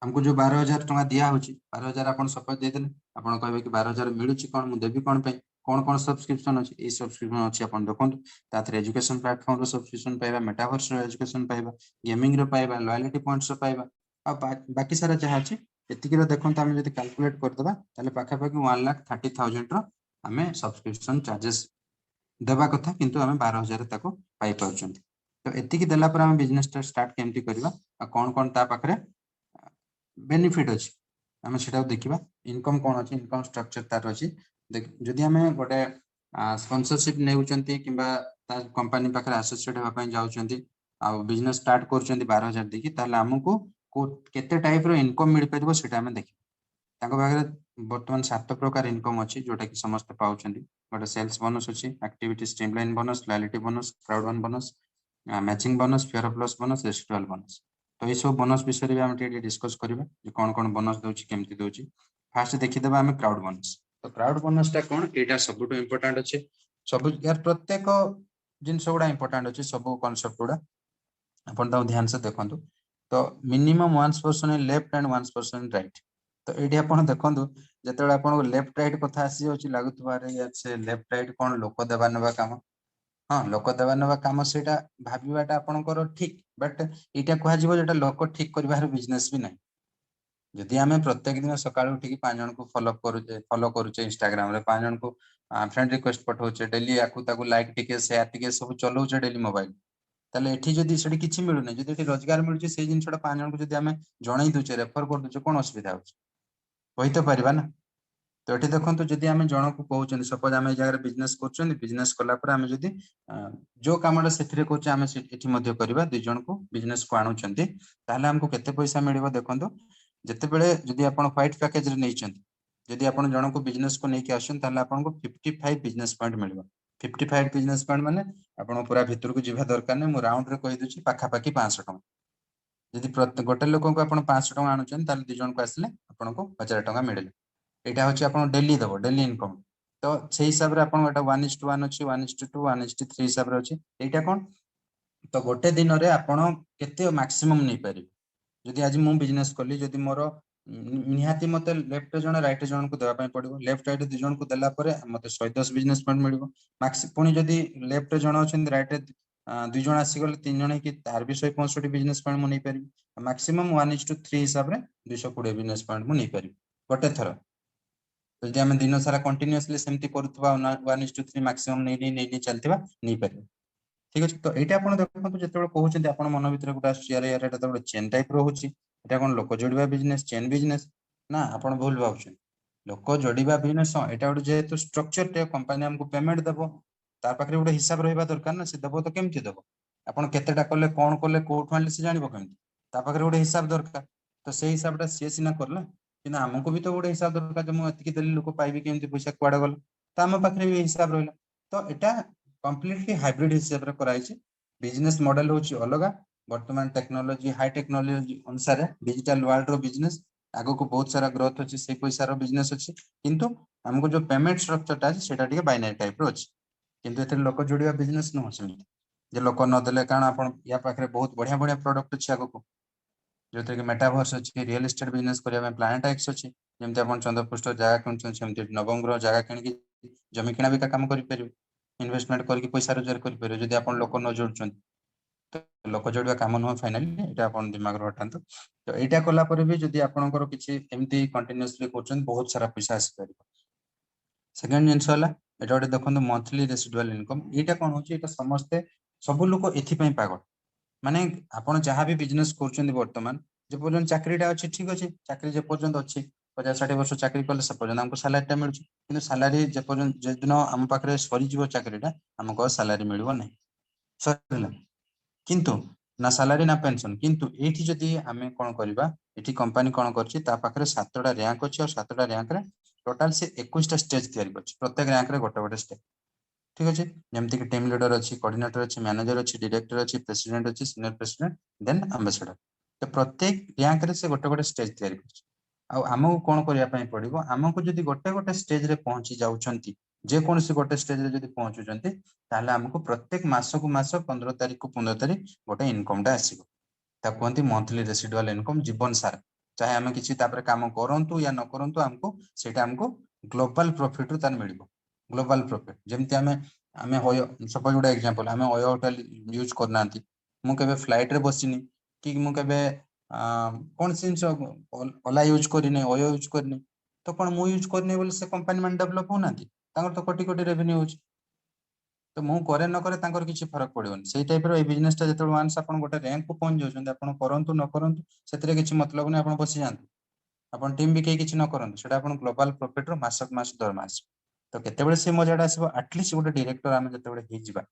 हमको जो 12000 टंका दिया होची 12000 आपण सपोज देदेले आपण कहबे कि 12000 मिलुची कोन मु देबी कोन पे कौन कौन सब्सक्रिप्शन अच्छी ये सब्सक्रिप्शन अच्छी आप देखो ताथरे एजुकेशन प्लेटफॉर्म रो सब्सक्रिप्शन पाइबा मेटावर्स रो एजुकेशन पाइबा गेमिंग रो पाइबा लॉयल्टी पॉइंट्स रो पाइबा आ बाकी सारा जहाँ अच्छी एतिकी रो देखो आम जब कैलकुलेट करदेबा ताले पाखापाखि 1,30,000 रो आमे सब्सक्रिप्शन चार्जेस देवा कथा किंतु आमे 12000 ताको पाई पाउछंती तो एतिकी देला पर आमे बिजनेस स्टार्ट केमती करबा आ कौन कौन ता पाखरे बेनिफिट अच्छी आम से देखा इनकम कौन अच्छी इनकम स्ट्रक्चर तार अच्छी जदि आम गोटे स्पॉन्सरशिप नेउचंती किंबा कंपनी पाखरे एसोसिएट होगा जाउचंती आ बिजनेस स्टार्ट कर 12000 देखी ताले हमको केते टाइप रो इनकम मिल परबो सेटा हम देखि ताको पाखरे वर्तमान 7 प्रकार इनकम अच्छी जोटा कि समस्त पाउचंती गोटे सेल्स बोनस अच्छी activity streamline bonus loyalty bonus crowd one bonus matching bonus fair of loss bonus residual bonus तो ये सब बोनस विषय में आम डिस्कस करिबा जे कौन कौन बोनस दोची केमती दोची फास्ट देखिदेबा आम क्राउड बोनस तो क्राउड बोनस टा कौन एटा सबुठ इंपोर्टेंट अच्छे सब यार प्रत्येक जिनस गुड़ा इंपोर्टेंट अच्छे सब कॉन्सेप्ट गुड़ा अपन ताऊ ध्यान से देखंतु तो मिनिमम 1% लेफ्ट एंड 1% राइट तो ये आपन देखंतु जेतेबेले आपन लेफ्ट राइट कथा आसी होची लागुतबा रे यार से लेफ्ट राइट कौन लोक देबा नेबा काम हाँ लोक देवा नेबा कम से भावाटा आपंकर ठीक बट यहाँ कह जो लोक ठीक कर बिजनेस भी नहीं जदि आम प्रत्येक दिन सकाल उठिक 5 जन को फॉलो करुचे इंस्टाग्राम रे 5 जन को फ्रेंड रिक्वेस्ट पठाऊे डेली या लाइक टिके शेयर टिके सब चलाऊे डेली मोबाइल ताले एठी जदि सेठी किछि मिलुने जदि एठी रोजगार मिलुचे से जिनसटा 5 जन को जदि आम जणई दूचे रेफर कर दूचे कोन असुविधा होची कहि तो परिबा ना तो ये देखो जदि आम जन को कहते सपोज आम जगह बिजनेस कर बिजनेस कलापर जदि जो कम से करवा 2 जन को बिजनेस को आणुचंती आमको केते पैसा मिलिबो देखंतु जते बेले जदि आपण व्हाइट पैकेज रे नहीं जदि आपण जन को बिजनेस को लेके आछन ताले आपन को 55 बिजनेस पॉइंट मिलिबो 55 बिजनेस पॉइंट माने आपण पूरा भीतर को जीवा दरकार नै मु राउंड रे कहि दुची पाखा पाखी 500 टका जदि प्रत्येक गोटे लोक को आपण 500 टका आणुचन ताले 2 जन को आसले आपण को 1000 टका मिलिले एटा होची आपण डेली दबो डेली इनकम तो से हिसाब रे आपण एटा 1:1 अछि 1:2 1:3 हिसाब रे अछि एटा कोन तो गोटे दिन रे आपण केते मैक्सिमम नै पारि जदि आज मु बिजनेस कली जदि मोर निहाती मते लेफ्ट जण राइट जण को देबा पय पड़िबो लेफ्ट राइट 2 जण को देला परे मते 110 बिजनेस पॉइंट मिलिबो मैक्स पुनी जदि लेफ्ट जण अछन राइट 2 जण आसी गले 3 जण कि तार भी 165 बिजनेस पॉइंट मु नै पारि मैक्सिमम 1:3 हिसाब रे 220 बिजनेस पॉइंट मु नै पारि गोटे थर जदि आम दिन सारा कंटिन्यूअसली सेमती करूथबा 1:3 मैक्सिमम नै चलथिबा नै पारि ठीक अछि तो एटा आपण देखंतु जेतेबेले कहउछन्ती आपण मन भितर गुटा शेयर यार एटा तो चेन टाइप रो होची एटा कोन लोक जोड़िबा बिजनेस चेन बिजनेस ना आपण भूल भाउछन लोक जोड़िबा बिजनेस एटा गुटे जेतु स्ट्रक्चर टे कंपनी हमको पेमेंट देबो तार पाखरे गुटे हिसाब रहबा दरकार ना से देबो तो केमति देबो आपण केतेटा करले कोन करले कोठु आनले से जानिबो केमति ता पाखरे गुटे हिसाब दरकार तो से हिसाबटा से सिना करला किना हमको भी तो गुटे हिसाब दरकार जे मु एतिकी देली लोक पाइबे केमति पैसा कुआडे गल तो हम पाखरे भी हिसाब रहला तो एटा कंप्लीटली हाइब्रिड हिसाब रे कराइछि बिजनेस मॉडल होची अलगा वर्तमान टेक्नोलॉजी हाई टेक्नोलॉजी अनुसार डिजिटल वर्ल्ड रो बिजनेस आगो को बहुत सारा ग्रोथ अछि से पैसा रो बिजनेस अछि किंतु हमको जो पेमेंट स्ट्रक्चर ता सेटा ଟିକେ बाइनरी टाइप रो अछि किंतु एते लोक जोड़िया बिजनेस न होसि जे लोक न देले कारण आपण या पाखरे बहुत बढ़िया बढ़िया प्रोडक्ट अछि आगो को जोते कि मेटावर्स अछि रियल एस्टेट बिजनेस करिया में प्लानेट एक्स अछि जेमते आपण चंद्रपृष्ठ जागा किनछन सेमते नवम ग्रह जागा किन जमी किना बिका काम करि परिबे इन्वेस्टमेंट करके पैसा रोजगार करि परिबे जदि आपण लोक न जोड़छन तो लोक जोड़िया काम न फाइनली एटा आपण दिमाग रो हटांतो तो एटा कला पर भी जदि आपनकर किछि एमती कंटीन्यूअसली करछन बहुत सारा पैसा आसी परिबो सेकंड जिंस होला एटा गोटे देखंतु मंथली रेसिडुअल इनकम एटा कोन होची एटा समस्ते सब लोक एथि पई पागल माने आपण जहां भी बिजनेस करछन वर्तमान जे पर्यंत चाकरीटा अछि ठीक अछि चाकरी जे पर्यंत अछि 50-60 वर्ष चाकरी करले से पर्यंत हमको सैलरीटा मिलुची किंतु सैलरी जे पर्यंत जे दिन हम पाखरे सरी जीवो चाकरीटा हमको सैलरी मिलबो नै सरीला किंतु ना सैलरी ना पेंशन किंतु एठी जदी हमें कोन करबा एठी कंपनी कोन करछि ता पाखरे 7टा रैंक अछि और 7टा रैंक रे टोटल से 21टा स्टेज तयारी करछि प्रत्येक रैंक रे गोटे गोटे स्टेज ठीक अछि जेमति कि टीम लीडर अछि कोऑर्डिनेटर अछि मैनेजर अछि डायरेक्टर अछि प्रेसिडेंट अछि सीनियर प्रेसिडेंट देन एम्बेसडर तो प्रत्येक रैंक रे से गोटे गोटे स्टेज तयारी करछि आ हमहु कोन करिया पई पड़िबो हमहु जदी गोटे गोटे स्टेज रे पहुंची जाउछंती जे कोनसी गोटे स्टेज रे जदी पहुंचुचंती ताले हमको प्रत्येक मास को मास 15 तारिख को 15 तारिख गोटे इनकम टा आसीबो ता कोनती मंथली रेसिडुअल इनकम जीवन सारा चाहे हमें किसी तापर काम करंतु या न करंतु हमको सेटा हमको ग्लोबल प्रॉफिट रु तान मिलिबो ग्लोबल प्रॉफिट जेमति हमें हमें होय सपोज गुड एग्जांपल हमें ओयो होटल यूज करनांती मु केबे फ्लाइट रे बसिनी कि मु केबे कोन सिंस ओला यूज करिने ओयो यूज करनी तो कोन मु यूज करनी बोले से कंपनी मान डेवलप होनांती तांकर तो कोटी कोटी रेवेन्यू होची तो मु करे न करे तांकर किछि फरक पड़िबोनी सेही टाइप रो ए बिजनेस ता जतल वांस आपण गोटे रैंक को पहुंच जाउछन आपण करंतु न करंतु सेतरे किछि मतलब नै आपण बसि जांतु आपण टीम भी के किछि न करंतु सेटा आपण ग्लोबल प्रॉफिट रो मासक मास दरमा आसी तो केतेबेले से मजाडा आसीबो एटलीस्ट गोटे डायरेक्टर आमे जतेबेले हि जिबा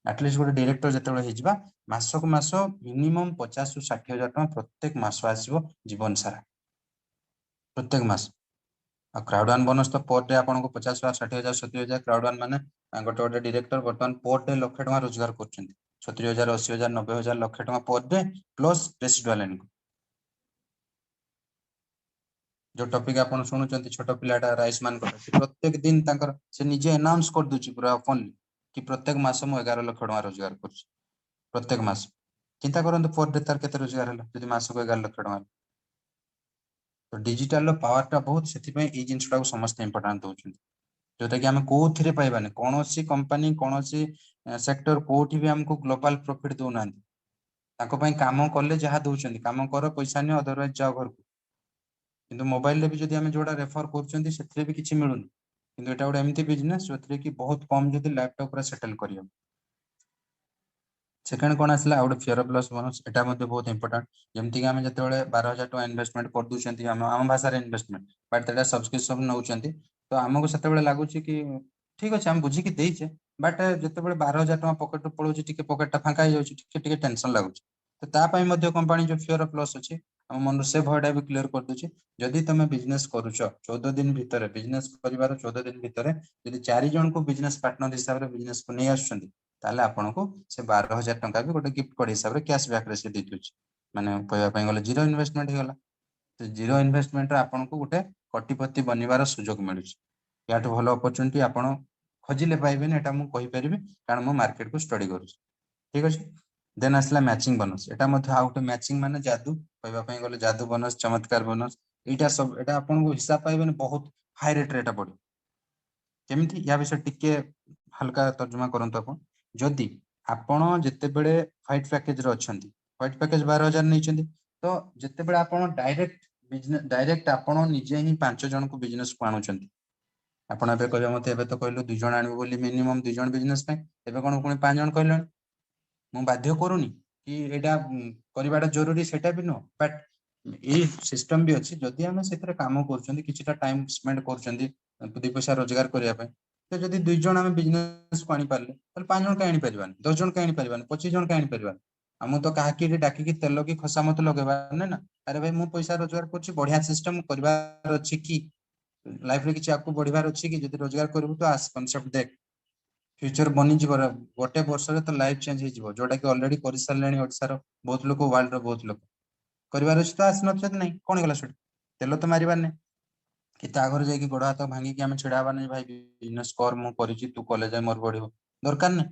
एटलीस्ट गोटे डायरेक्टर जतेबेले हि जिबा मासक मास मिनिमम 50 रु 60 हजार टका प्रत्येक मास आसीबो जीवन सारा प्रत्येक मास आ क्राउडवान बोनस तो पर डे आपन को 50 60 हजार 70 हजार क्राउडवान माने गोटे गोटे डायरेक्टर वर्तमान पर डे लाख टका रोजगार करछन्ती 70 हजार 80 हजार 90 हजार लाख टका per debt plus residual income जो टॉपिक आपन सुनुचंती छोट पिलाटा आयुष्मान को प्रत्येक दिन तांकर से निजे अनाउंस कर दुची पूरा ओपनली कि प्रत्येक मास मु 11 लाख टका रोजगार करछि प्रत्येक मास चिंता करंतु पर डे तार केते रोजगार हला यदि मास को 11 लाख टका तो डिजिटल रो पावर टा बहुत सेति पई ए जिंसटा को समस्त इंपोर्टेंट दोउछन जोटा कि हमें कोथिरे पाइबानी कोनोसी कंपनी कोनोसी सेक्टर कोठी भी हमको ग्लोबल प्रॉफिट दोना ताको पई काम करले जहा दोउछन काम कर पैसा ने अदरवाइज जाओ घर को किंतु मोबाइल रे भी जदी हमें जोडा रेफर करछन्ती सेथरे भी किछि मिलुनी किंतु एटा गोटे एमती बिजनेस जोथरे कि बहुत कम जदी लैपटॉप रे सेटल करियो सेकेंड कौन आसला out fear of loss bonus एटा मध्ये बहुत इंपोर्टेंट जेमति कि हमें जते बेले 12,000 टका इन्वेस्टमेंट कर दुचंती हम भाषा रे इन्वेस्टमेंट बट तेटा सब्सक्रिप्शन नउचंती तो हमको सेते बेले लागुची कि ठीक अछि हम बुझी कि देइछे बट जते बेले 12,000 टका पॉकेट पळोची टिके पॉकेट टा फांका हो जाउची टिके टेंशन लागुची तो ता पई मध्ये कंपनी जो फियर ऑफ लॉस अछि हम मन से भयडा भी क्लियर कर दुची जदि तमे बिजनेस करूछ 14 दिन भितरे बिजनेस परिवार 14 दिन भितरे जदि 4 जन को बिजनेस पार्टनर हिसाब रे बिजनेस को नै आछुंती ताले आपनको से 12,000 टका भी गोटे गिफ्ट कोड हिसाब रे कैशबैक रे से देतुची माने कहया पई गले जीरो इन्वेस्टमेंट हे गला तो जीरो इन्वेस्टमेंट रे आपनको गोटे कोटिपति बनिबार सुजोग मिलुची याठो भलो अपॉर्चुनिटी आपण खोजिले पाइबेनी एटा मु कहि परिबे कारण मु मार्केट को स्टडी करूची ठीक अछि देन आसला मैचिंग बोनस एटा मध्ये आउट मैचिंग माने जादू कहया पई गले जादू बोनस चमत्कार बोनस एटा सब एटा आपण को हिसाब पाइबेनी बहुत हाई रेट रे एटा पड़ी केमिति या विषय टिके हल्का तर्जुमा करंतु आपण जदि आपण जते बेले फाइट पैकेज रे अछंती फाइट पैकेज 12,000 नैचंती तो जते बेले आपण डायरेक्ट बिजनेस डायरेक्ट आपण निजे ही 5 जन को बिजनेस को आणुचंती आपण एबे कहबे मते एबे तो कहलु 2 जन आनिबो बोली मिनिमम 2 जन बिजनेस पे एबे कोन कोन 5 जन कहलन मु बाध्य करूनी कि एटा करिबाटा जरूरी सेटा भी नो बट ए सिस्टम भी अछि जदि हम सेतरे काम करचंती किछिटा टाइम स्पेंड करचंती 2 पैसा रोजगार करिया पे तो जदि 2 जन हम बिजनेस को आनी पारले त 5 जन का आनी परिबानी 10 जन का आनी परिबानी 25 जन का आनी परिबानी हम तो काहा की डाकी की तेल की खसा मत लगेबा नै ना अरे भाई मु पैसा रोजगार करछि बढ़िया सिस्टम करबार अछि कि लाइफ रे किछि आपको बढ़िबार अछि कि जदि रोजगार करबु तो आस कांसेप्ट देख फ्यूचर बनी जीव गोटे वर्ष रे तो लाइफ चेंज हो जीव जोटा कि ऑलरेडी कर सारलेनी ओडिसा रो बहुत लोक वर्ल्ड रो बहुत लोक करबार अछि तो आस नचेत नै कोन गला सेट तेल तो मारिबार नै कि ता घर जाई कि गोड़ हाथ भांगी कि हम छिड़ाबा नै भाई बिजनेस कर मु करिछि तू कॉलेज मोर बढ़िबो दरकार नै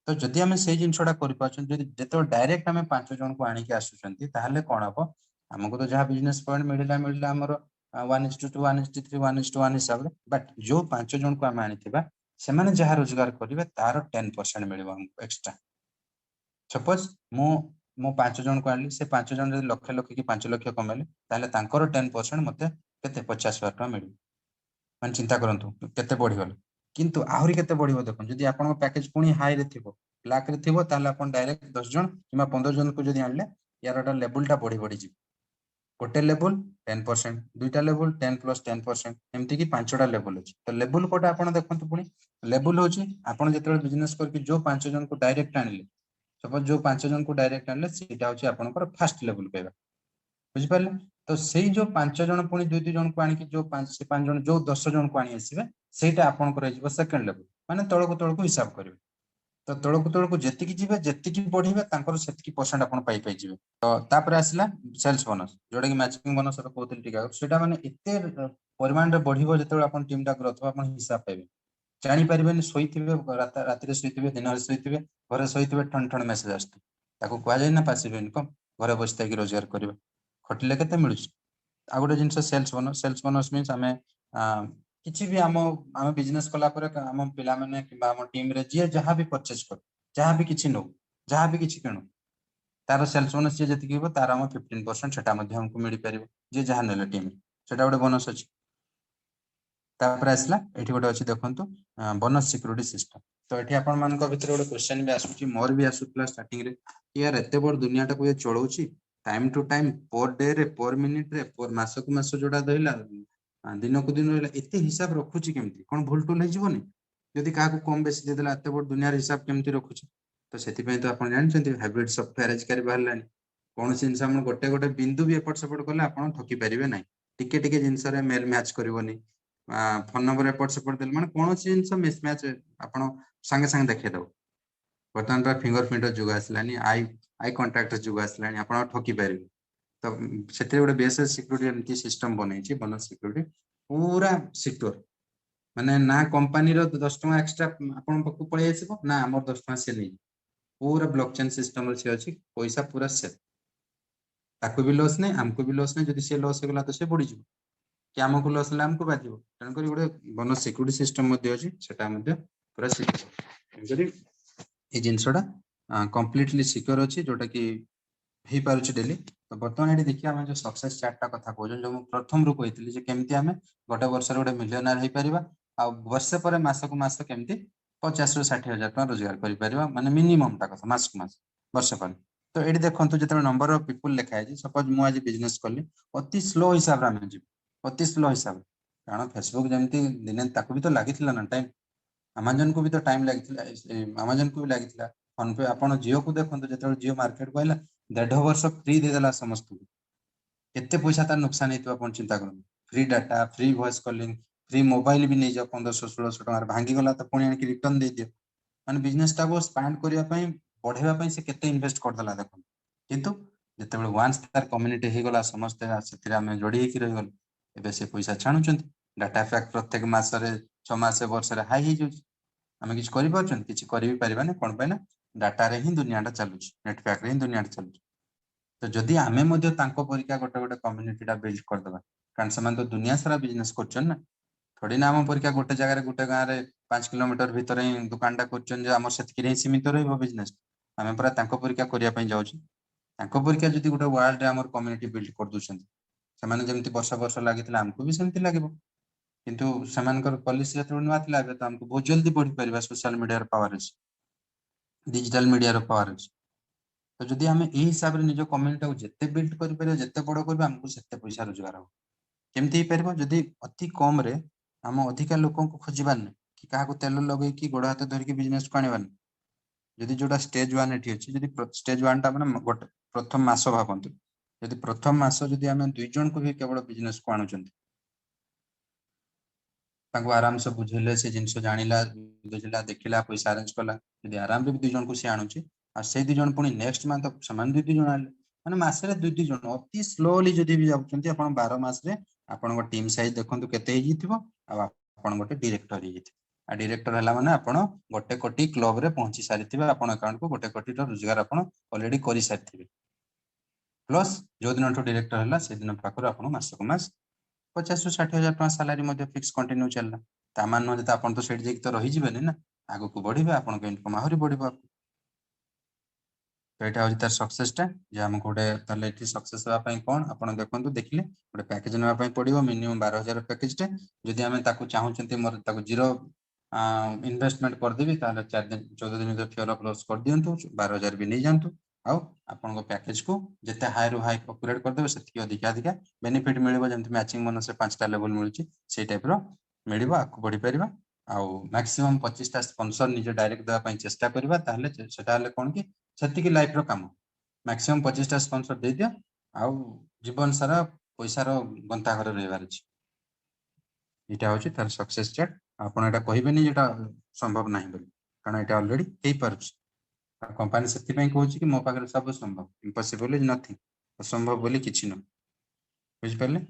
तो जदि हमें से जिनसटा कर पाछन जदि जेतो डायरेक्ट हमें 5 जन को आनी के आसुचंती ताहले कोन हबो हमको तो जहां बिजनेस पॉइंट मिलिला हमर 1:2 1:3 1:1 हिसाब रे बट जो 5 जन को हम आनीथिबा सेमाने जहां रोजगार करिवे तार 10% मिलिबो हमको एक्स्ट्रा सपोज मु मो 5 जन को आनली से 5 जन जदि लक्ष लक्ष कि 5 लाख कमेले ताहले तांकर 10% मते केते 50,000 टका मिलिबो मान चिंता करंतु केते बढ़ी गले किंतु आहुरी केते बढ़िबो देखो जदि आपन पैकेज पुनी हाई रे थिबो लाख रे थिबो ताहले आपन डायरेक्ट 10 जन किबा 15 जन को जदि आनले यारटा लेवल टा बढ़ी बढ़ी जी गोटे लेवल 10% दुईटा लेवल 10 प्लस 10% एमती कि पांचटा लेवल अछि तो लेवल कोटा आपन देखंतु पुनी लेवल होची आपन जेतेबेले बिजनेस करके जो 5 जन को डायरेक्ट आनले सपोज जो 5 जन को डायरेक्ट आनले सेटा होची आपनकर फर्स्ट लेवल पेबा बुझि पारले तो सेई जो 5 जन पुनी 2 जन को आनी कि जो 5 से 5 जन जो 10 जन को आनी आसीबे सेटा आपन कर जिवो सेकंड लेवल माने तळको हिसाब करिवे तो तळको जेतिकी जिवे जेतिकी बढ़िबे तांकर सेतिकी परसेंट आपन पाई पाई जिवे तो तापर आसला सेल्स बोनस जोटा कि मैचिंग बोनस रो कहतली टिका सेटा माने एते परिमाण रे बढ़िबो जेतेबेले आपन टीम टा ग्रोथ आपन हिसाब पाइबे जानी पारिबेनी सोइथिबे रात रे सोइथिबे दिन रे सोइथिबे घरे सोइथिबे ठन ठन मेसेज आस्तु ताको कुआ जाय ना पासिव इनकम घरे बसते कि रोजगार करिवे खटिले केते मिलुछ आ गोटे जिंस सेल्स बोनस मीन्स आमे किछि भी आम बिजनेस कला परे आम पिला माने किबा आम टीम रे जे जहां भी परचेज कर जहां भी किछि नो जहां भी किछि किनु तार सेल्स बोनस जे जति किबो तार हम 15% सेटा मध्ये हमको मिली परिबो जे जहां नेले टीम सेटा गोटे बोनस अछि तापर आसला एठी गोटे अछि देखंतु बोनस सिक्युरिटी सिस्टम तो एठी आपण मानक भितर गोटे क्वेश्चन भी आसुची मोर भी आसुतला स्टार्टिंग रे यार एते बड़ दुनिया टा को ये चलौची time to time per day रे पर मिनिट रे पर मास को मास जोडा दहिला दिन को दिन रहला एते हिसाब रखुची केमती कोन भूल टूल हे जीवनी जदि काहा को कम बेसी दे देला एते बड़ दुनिया रे हिसाब केमती रखुची तो सेति पय तो आपण जानछन्ती हाइब्रिड सॉफ्टवेयर आज करी बाहरलानी कोन जिनस हम गोटे गोटे बिंदु भी एपट सेपट करले आपण ठकी परिबे नाही टिके टिके जिनस रे मेल मैच करबोनी फोन नंबर एपट सेपट देल माने कोन जिनस मिस मैच आपण संगे संगे देखै दो वर्तमान पर फिंगरप्रिंट जुग आसलानी आई कांटेक्ट जुग आसलानी आपण ठकी परिबे तो सेते गोटे बेसिक सिक्युरिटी एमती सिस्टम बनै छी बोनस सिक्युरिटी पूरा सिक्योर माने ना कंपनी रो 10 टका एक्स्ट्रा आपण पक्कू पळै आसीबो ना हमर 10 टका से नै पूरा ब्लॉकचेन सिस्टम से अछि पैसा पूरा सेफ ताको भी लॉस नै हमको भी लॉस नै जदि से लॉस हो गला तो से पड़ी जिवो कि हमको लॉस ले हमको बाजिवो तन करी गोटे बोनस सिक्युरिटी सिस्टम मध्ये अछि सेटा मध्ये पूरा सिक्योर जदि ए जिंसडा कंप्लीटली सिक्योर अछि जोटा कि हे पारुछि डेली तो बर्तमान एठी देखिया हम जो सक्सेस चार्ट टा कथा कहजन जो प्रथम रु कहितली जे केमती हमें गोटे वर्ष रे गोटे मिलियनर हे परिबा आ वर्ष पर मास को मास केमती 50 ରୁ 60,000 टका रोजगार करिपरिबा माने मिनिमम टा कथा मास को मास वर्ष पर। तो एठी देखंतु जेते नंबर ऑफ पीपल लिखा है सपोज मु आज बिजनेस कली अति स्लो हिसाब रे आमे जी अति स्लो हिसाब कारण फेसबुक जेमती दिने ताकू भी तो लागिथिला ना टाइम अमेजन को भी तो टाइम लागिथिला अमेजन को भी लागिथिला फोन पे आपण जियो को देखंतु जेते जियो मार्केट को आइला 1.5 वर्ष फ्री दे देला समस्त को केते पैसा तार नुकसान हेतु आपण चिंता करन free data free voice calling free mobile भी नहीं जाओ 1500-1600 टका भांगी गला तो पुणी आनी रिटर्न दे दियो माने बिजनेस टा को स्पैंड करिया पई बढ़ेवा पई से केते इन्वेस्ट कर दला देखो किंतु जेतेबेले वांस तार कम्युनिटी हे गला समस्त सेतिर आमे जोड़ी हेकि रहि गल एबे से पैसा छाणुचंती डाटा पैक प्रत्येक मास रे 6 मास वर्ष रे हाई हे जो आमे किछ करि पारछन किछ करि भी परिबाने कोन पे ना डाटा रे ही दुनिया टा चालू नेट पैक रे ही दुनिया टा चालू तो जदि आमे मध्ये तांको परिका गोटे गोटे कम्युनिटी टा बिल्ड कर दबा कारण समान तो दुनिया सारा बिजनेस करछन ना थोड़ी ना आम परिका गोटे जगह गोटे गाँव रे 5 किलोमीटर भितर ही दुकान टा करछन जे हमर सेतकी सीमित रहइबो बिजनेस आमे पूरा तांको परिका करिया पई जाउछी तांको परिका जदि गोटे वर्ल्ड रे हमर कम्युनिटी बिल्ड कर दुछन समान जेमति वर्ष वर्ष लागितला हमको भी सेमति लागिबो किंतु समानकर पॉलिसी जत नुआ थिला बे तो हमको बहुत जल्दी बढ़ी परिबा सोशल मीडिया रो पावर अछि डिजिटल मीडिया रो पावर अछि तो जदि हमें ए हिसाब रे निजो कम्युनिटी को जत्ते बिल्ड करि परिबा जत्ते बड़ करबा हमको सेत्ते पैसा रोजगार हो केमति परबो जदि अति कम रे हम अधिका लोगों को खोजिबार नै कि काहा को तेल लगै कि गोड़ हाथ धरि के बिजनेस को आनिबार जदि जोटा स्टेज 1 एठी अछि जदि स्टेज 1 टा माने गोटे प्रथम मास भाबंतु जदि प्रथम मास जदि हमें 2 जन को भी केवल बिजनेस को आनुचंती ताको आराम से बुझेले से जिंस जानिला बुझिला देखिला पैसा अरेंज कला यदि आराम रे 2 जन को से आनुची आ से 2 जन पुनी नेक्स्ट मंथ समान 2 जन आले माने मास रे 2 जन अति स्लोली जदि भी जाउचंती आपण 12 मास रे आपण को टीम साइज देखंतु केते हे जिथिबो आ आपण गोटे डायरेक्टर हे जिथि आ डायरेक्टर हला माने आपण गोटे कोटी क्लब रे पहुंची सारिथिबे आपण अकाउंट को गोटे कोटी रो रोजगार आपण ऑलरेडी करि सारिथिबे प्लस जो दिन डायरेक्टर हला से दिन पाखर आपण मास को मास 50 ରୁ 60,000 टका सैलरी मध्ये फिक्स कंटिन्यू चलला तामान न जे आपण तो सेठ जेक तो रहि जिबेनी ना आगो को बढ़िबे आपण के इनकम आहुरी बढ़िबो तो एटा हो तार सक्सेस टा जे हम गोटे तले एठी सक्सेस होआ पई कोन आपण देखंतु देखिले गोटे पैकेज नेवा पई पडिबो मिनिमम 12,000 पैकेज टे जदि हमें ताकू चाहूचंती मोर ताकू जीरो इन्वेस्टमेंट कर देबी ताले 4 दिन 14 दिन फ्योर ऑफ लॉस कर दियंतु 12,000 भी नहीं जानतु आउ आपण को पैकेज को जते हाई रु हाई अपग्रेड कर देबे सेति अधिका अधिका बेनिफिट मिलिबो जेमति मैचिंग बोनस से 5 टा लेवल मिलुची सेई टाइप रो मिलिबो आकु बढ़ी परिबा आउ मैक्सिमम 25 टा स्पोंसर निजे डायरेक्ट देबा पई चेष्टा करबा ताले सेटा हले कोन कि सेति की लाइफ रो काम मैक्सिमम 25 टा स्पोंसर दे दियो आउ जीवन सारा पैसा रो गंता घर रहबार अछि इटा होची तार सक्सेस चैट आपण एटा कहिबेनी जेटा संभव नाही बोली कारण एटा ऑलरेडी हे परछ कंपनी सेति पई कहूची कि मो पाखरे सब संभव इम्पॉसिबल इज नथिंग असंभव बोली किछि न बुझ परले